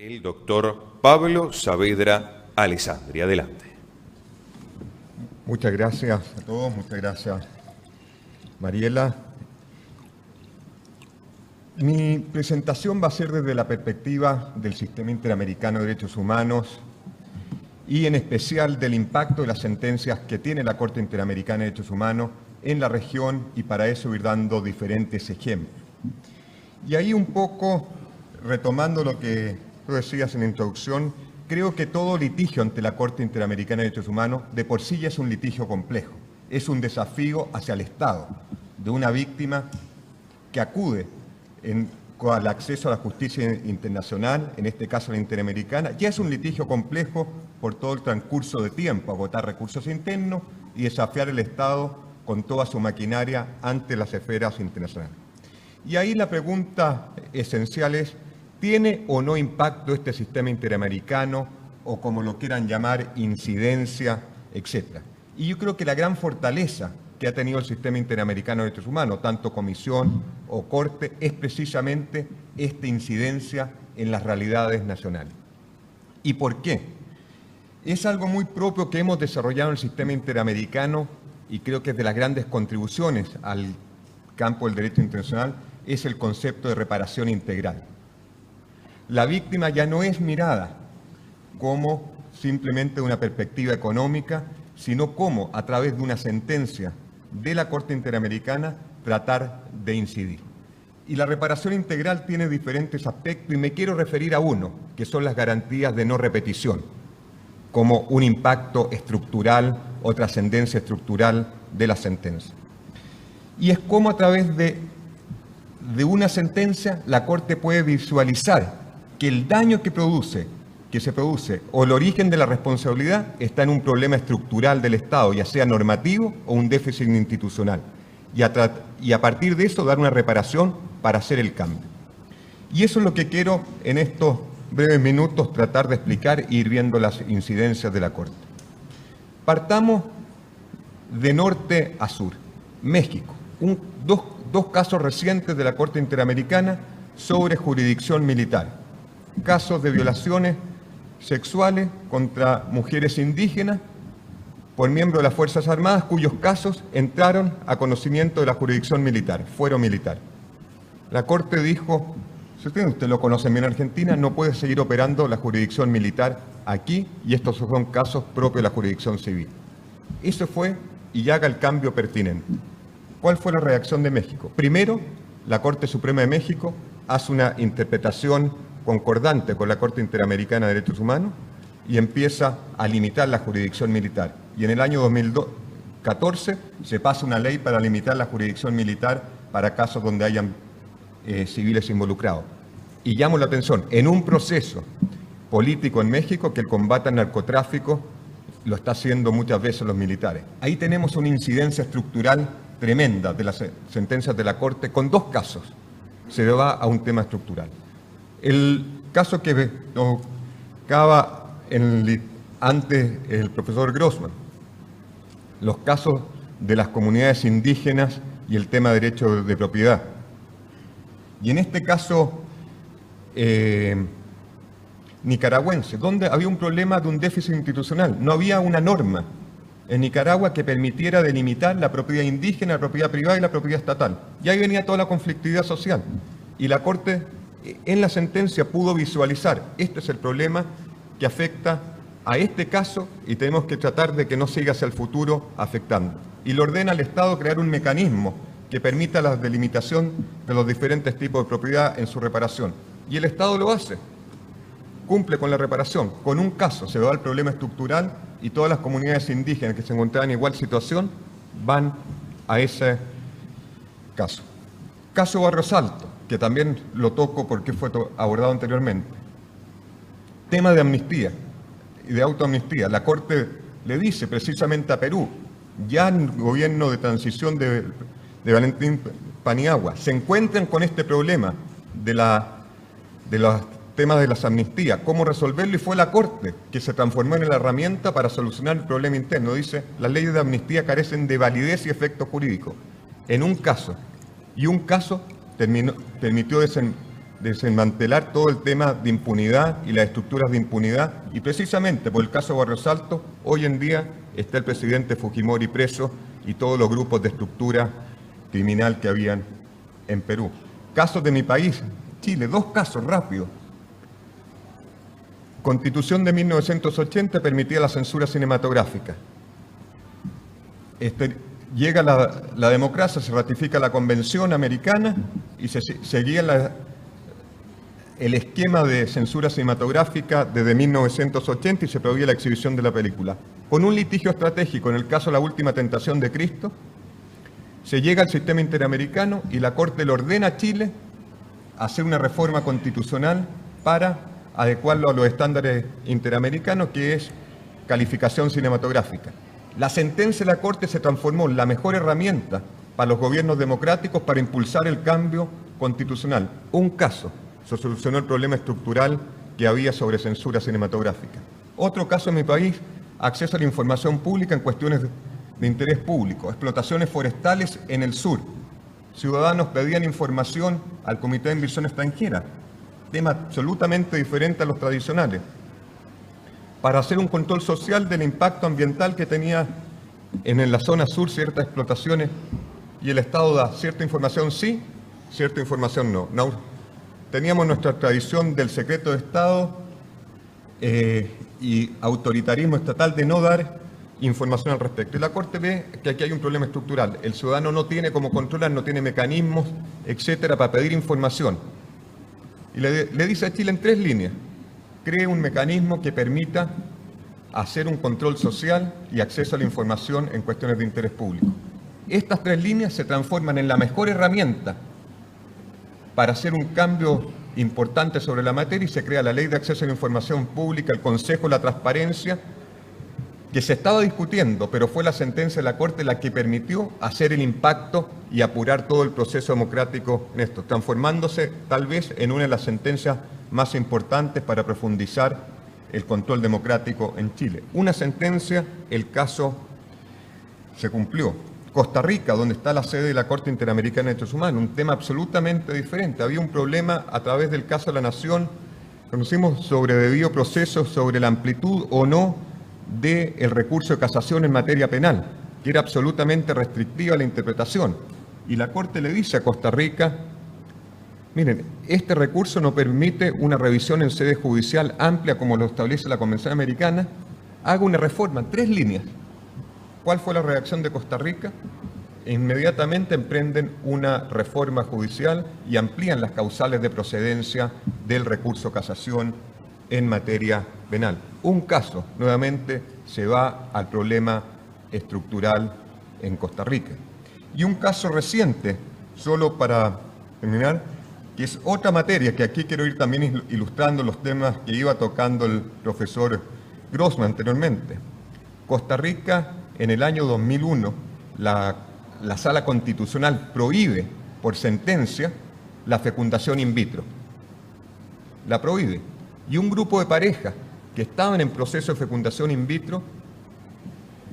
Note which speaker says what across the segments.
Speaker 1: El doctor Pablo Saavedra Alessandri. Adelante.
Speaker 2: Muchas gracias a todos, muchas gracias Mariela. Mi presentación va a ser desde la perspectiva del Sistema Interamericano de Derechos Humanos y en especial del impacto de las sentencias que tiene la Corte Interamericana de Derechos Humanos en la región, y para eso ir dando diferentes ejemplos. Y ahí un poco, retomando lo que tú decías en la introducción, creo que todo litigio ante la Corte Interamericana de Derechos Humanos de por sí ya es un litigio complejo. Es un desafío hacia el Estado de una víctima que acude con el acceso a la justicia internacional, en este caso la interamericana. Ya es un litigio complejo por todo el transcurso de tiempo, agotar recursos internos y desafiar el Estado con toda su maquinaria ante las esferas internacionales. Y ahí la pregunta esencial es: ¿tiene o no impacto este sistema interamericano, o como lo quieran llamar, incidencia, etcétera? Y yo creo que la gran fortaleza que ha tenido el sistema interamericano de derechos humanos, tanto comisión o corte, es precisamente esta incidencia en las realidades nacionales. ¿Y por qué? Es algo muy propio que hemos desarrollado en el sistema interamericano, y creo que es de las grandes contribuciones al campo del derecho internacional, es el concepto de reparación integral. La víctima ya no es mirada como simplemente una perspectiva económica, sino como, a través de una sentencia de la Corte Interamericana, tratar de incidir. Y la reparación integral tiene diferentes aspectos, y me quiero referir a uno, que son las garantías de no repetición, como un impacto estructural o trascendencia estructural de la sentencia. Y es como a través de una sentencia la Corte puede visualizar que el daño que se produce o el origen de la responsabilidad está en un problema estructural del Estado, ya sea normativo o un déficit institucional, y a partir de eso dar una reparación para hacer el cambio. Y eso es lo que quiero en estos breves minutos tratar de explicar e ir viendo las incidencias de la Corte. Partamos de norte a sur. México, dos casos recientes de la Corte Interamericana sobre jurisdicción militar. Casos de violaciones sexuales contra mujeres indígenas por miembros de las Fuerzas Armadas, cuyos casos entraron a conocimiento de la jurisdicción militar, fuero militar. La Corte dijo: si usted lo conoce bien en Argentina, no puede seguir operando la jurisdicción militar aquí, y estos son casos propios de la jurisdicción civil. Eso fue, y haga el cambio pertinente. ¿Cuál fue la reacción de México? Primero, la Corte Suprema de México hace una interpretación concordante con la Corte Interamericana de Derechos Humanos y empieza a limitar la jurisdicción militar. Y en el año 2014 se pasa una ley para limitar la jurisdicción militar para casos donde hayan civiles involucrados. Y llamo la atención, en un proceso político en México, que el combate al narcotráfico lo está haciendo muchas veces los militares. Ahí tenemos una incidencia estructural tremenda de las sentencias de la Corte con dos casos. Se va a un tema estructural. El caso que tocaba antes el profesor Grossman, los casos de las comunidades indígenas y el tema de derecho de propiedad. Y en este caso nicaragüense, donde había un problema de un déficit institucional, no había una norma en Nicaragua que permitiera delimitar la propiedad indígena, la propiedad privada y la propiedad estatal. Y ahí venía toda la conflictividad social. Y la Corte, en la sentencia, pudo visualizar: este es el problema que afecta a este caso y tenemos que tratar de que no siga hacia el futuro afectando. Y le ordena al Estado crear un mecanismo que permita la delimitación de los diferentes tipos de propiedad en su reparación. Y el Estado lo hace, cumple con la reparación. Con un caso se va al problema estructural y todas las comunidades indígenas que se encontraban en igual situación van a ese caso. Caso Barrios Altos, que también lo toco porque fue abordado anteriormente. Tema de amnistía y de autoamnistía. La Corte le dice precisamente a Perú, ya en el gobierno de transición de Valentín Paniagua, se encuentran con este problema de los temas de las amnistías, cómo resolverlo, y fue la Corte que se transformó en la herramienta para solucionar el problema interno. Dice: las leyes de amnistía carecen de validez y efecto jurídico. En un caso, y un caso permitió desmantelar todo el tema de impunidad y las estructuras de impunidad, y precisamente por el caso Barrios Altos, hoy en día está el presidente Fujimori preso y todos los grupos de estructura criminal que habían en Perú. Casos de mi país, Chile, 2 casos rápidos. Constitución de 1980 permitía la censura cinematográfica. Llega la democracia, se ratifica la Convención Americana y se seguía el esquema de censura cinematográfica desde 1980 y se prohibía la exhibición de la película. Con un litigio estratégico, en el caso de La Última Tentación de Cristo, se llega al sistema interamericano y la Corte le ordena a Chile hacer una reforma constitucional para adecuarlo a los estándares interamericanos, que es calificación cinematográfica. La sentencia de la Corte se transformó en la mejor herramienta para los gobiernos democráticos para impulsar el cambio constitucional. Un caso, se solucionó el problema estructural que había sobre censura cinematográfica. Otro caso en mi país, acceso a la información pública en cuestiones de interés público, explotaciones forestales en el sur. Ciudadanos pedían información al Comité de Inversión Extranjera, tema absolutamente diferente a los tradicionales, para hacer un control social del impacto ambiental que tenía en la zona sur ciertas explotaciones, y el Estado da cierta información sí, cierta información no. Teníamos nuestra tradición del secreto de Estado y autoritarismo estatal de no dar información al respecto. Y la Corte ve que aquí hay un problema estructural. El ciudadano no tiene cómo controlar, no tiene mecanismos, etcétera, para pedir información. Y le dice a Chile en 3 líneas: cree un mecanismo que permita hacer un control social y acceso a la información en cuestiones de interés público. Estas 3 líneas se transforman en la mejor herramienta para hacer un cambio importante sobre la materia, y se crea la Ley de Acceso a la Información Pública, el Consejo de la Transparencia, que se estaba discutiendo, pero fue la sentencia de la Corte la que permitió hacer el impacto y apurar todo el proceso democrático en esto, transformándose tal vez en una de las sentencias más importantes para profundizar el control democrático en Chile. Una sentencia, el caso se cumplió. Costa Rica, donde está la sede de la Corte Interamericana de Derechos Humanos, un tema absolutamente diferente. Había un problema a través del caso de la Nación, conocimos sobre debido proceso, sobre la amplitud o no del recurso de casación en materia penal, que era absolutamente restrictiva la interpretación. Y la Corte le dice a Costa Rica: miren, este recurso no permite una revisión en sede judicial amplia como lo establece la Convención Americana, haga una reforma en 3 líneas. ¿Cuál fue la reacción de Costa Rica? Inmediatamente emprenden una reforma judicial y amplían las causales de procedencia del recurso casación en materia penal. Un caso, nuevamente, se va al problema estructural en Costa Rica. Y un caso reciente, solo para terminar, que es otra materia que aquí quiero ir también ilustrando los temas que iba tocando el profesor Grossman anteriormente. Costa Rica, en el año 2001, la Sala Constitucional prohíbe por sentencia la fecundación in vitro. La prohíbe. Y un grupo de parejas que estaban en proceso de fecundación in vitro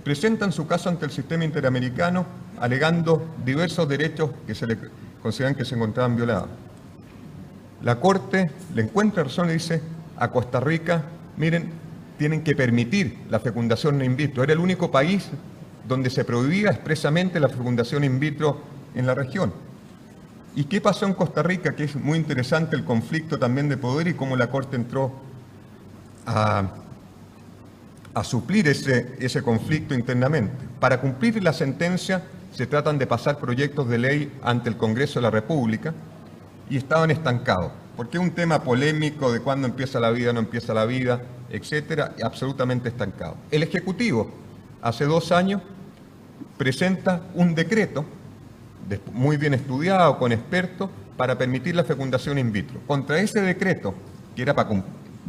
Speaker 2: presentan su caso ante el sistema interamericano alegando diversos derechos que se le consideran que se encontraban violados. La Corte le encuentra razón y dice a Costa Rica: miren, tienen que permitir la fecundación in vitro. Era el único país donde se prohibía expresamente la fecundación in vitro en la región. ¿Y qué pasó en Costa Rica? Que es muy interesante el conflicto también de poder y cómo la Corte entró a suplir ese conflicto internamente. Para cumplir la sentencia se tratan de pasar proyectos de ley ante el Congreso de la República y estaban estancados, porque es un tema polémico de cuándo empieza la vida, no empieza la vida, etcétera, absolutamente estancado. El Ejecutivo, hace 2 años, presenta un decreto muy bien estudiado, con expertos, para permitir la fecundación in vitro. Contra ese decreto, que era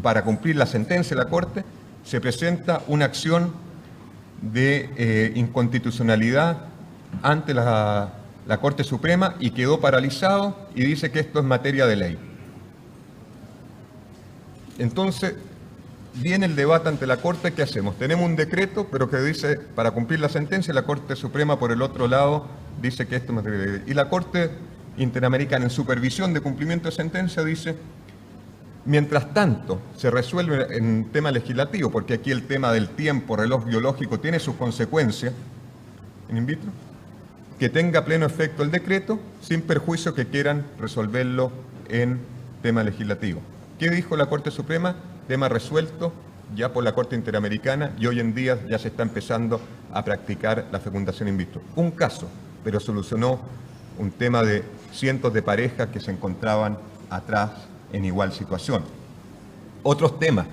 Speaker 2: para cumplir la sentencia de la Corte, se presenta una acción de inconstitucionalidad ante la Corte Suprema y quedó paralizado y dice que esto es materia de ley. Entonces, viene el debate ante la Corte: ¿qué hacemos? Tenemos un decreto, pero que dice para cumplir la sentencia, y la Corte Suprema, por el otro lado, dice que esto es materia de ley. Y la Corte Interamericana en supervisión de cumplimiento de sentencia dice: mientras tanto se resuelve en tema legislativo, porque aquí el tema del tiempo, reloj biológico, tiene sus consecuencias en in vitro, que tenga pleno efecto el decreto, sin perjuicio que quieran resolverlo en tema legislativo. ¿Qué dijo la Corte Suprema? Tema resuelto ya por la Corte Interamericana y hoy en día ya se está empezando a practicar la fecundación in vitro. Un caso, pero solucionó un tema de cientos de parejas que se encontraban atrás en igual situación. Otros temas,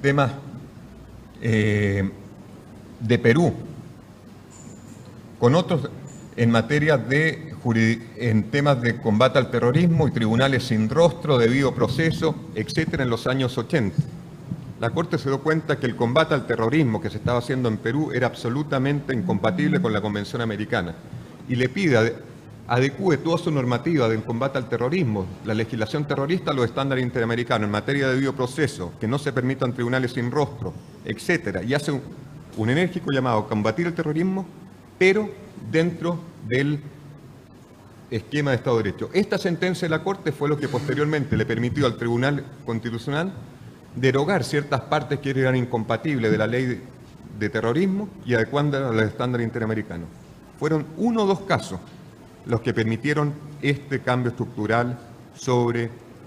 Speaker 2: temas de Perú, con otros en materia de en temas de combate al terrorismo y tribunales sin rostro, debido proceso, etcétera, en los años 80. La Corte se dio cuenta que el combate al terrorismo que se estaba haciendo en Perú era absolutamente incompatible con la Convención Americana y le pide adecúe toda su normativa del combate al terrorismo, la legislación terrorista, a los estándares interamericanos en materia de debido proceso, que no se permitan tribunales sin rostro, etcétera, y hace un enérgico llamado a combatir el terrorismo, pero dentro del esquema de Estado de Derecho. Esta sentencia de la Corte fue lo que posteriormente le permitió al Tribunal Constitucional derogar ciertas partes que eran incompatibles de la ley de terrorismo y adecuándola a los estándares interamericanos. Fueron 1 o 2 casos los que permitieron este cambio estructural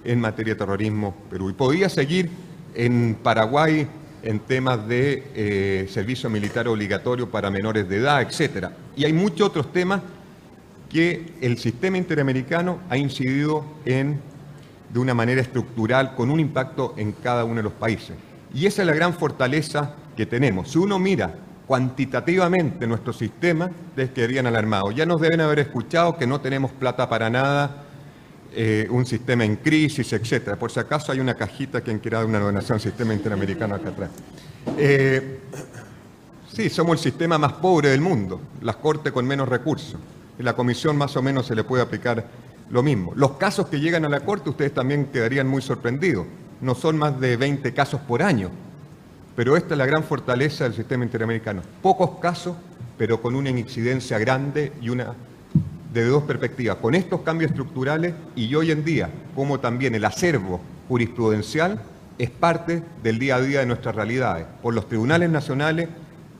Speaker 2: en materia de terrorismo Perú. Y podía seguir en Paraguay en temas de servicio militar obligatorio para menores de edad, etcétera. Y hay muchos otros temas que el sistema interamericano ha incidido de una manera estructural, con un impacto en cada uno de los países. Y esa es la gran fortaleza que tenemos. Si uno mira cuantitativamente nuestro sistema, ustedes quedarían alarmados. Ya nos deben haber escuchado que no tenemos plata para nada, un sistema en crisis, etcétera. Por si acaso hay una cajita que han creado una donación al sistema interamericano acá atrás. Sí, somos el sistema más pobre del mundo, las cortes con menos recursos. En la comisión más o menos se le puede aplicar lo mismo. Los casos que llegan a la Corte, ustedes también quedarían muy sorprendidos. No son más de 20 casos por año. Pero esta es la gran fortaleza del sistema interamericano. Pocos casos, pero con una incidencia grande y de 2 perspectivas. Con estos cambios estructurales y hoy en día, como también el acervo jurisprudencial es parte del día a día de nuestras realidades, por los tribunales nacionales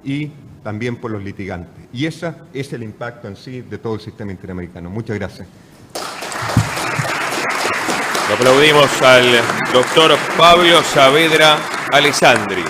Speaker 2: y también por los litigantes. Y ese es el impacto en sí de todo el sistema interamericano. Muchas gracias.
Speaker 1: Lo aplaudimos al doctor Pablo Saavedra Alessandri.